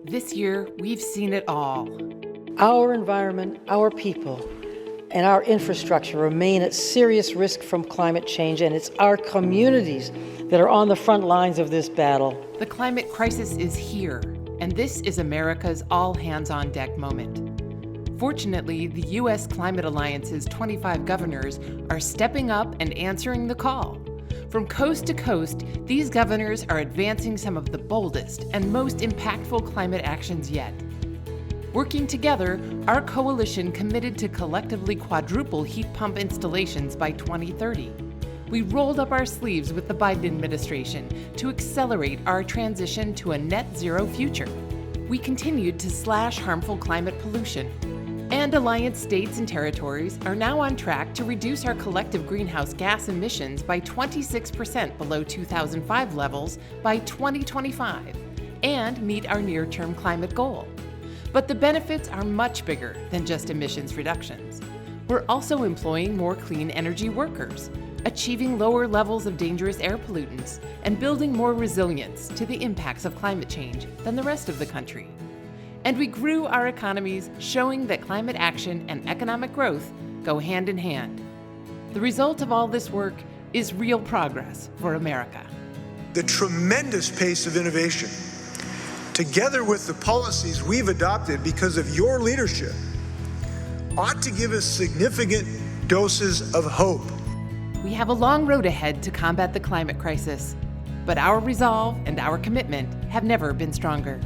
This year, we've seen it all. Our environment, our people, and our infrastructure remain at serious risk from climate change, and it's our communities that are on the front lines of this battle. The climate crisis is here, and this is America's all-hands-on-deck moment. Fortunately, the U.S. Climate Alliance's 25 governors are stepping up and answering the call. From coast to coast, these governors are advancing some of the boldest and most impactful climate actions yet. Working together, our coalition committed to collectively quadruple heat pump installations by 2030. We rolled up our sleeves with the Biden administration to accelerate our transition to a net zero future. We continued to slash harmful climate pollution. And alliance states and territories are now on track to reduce our collective greenhouse gas emissions by 26% below 2005 levels by 2025 and meet our near-term climate goal. But the benefits are much bigger than just emissions reductions. We're also employing more clean energy workers, achieving lower levels of dangerous air pollutants, and building more resilience to the impacts of climate change than the rest of the country. And we grew our economies, showing that climate action and economic growth go hand in hand. The result of all this work is real progress for America. The tremendous pace of innovation, together with the policies we've adopted because of your leadership, ought to give us significant doses of hope. We have a long road ahead to combat the climate crisis, but our resolve and our commitment have never been stronger.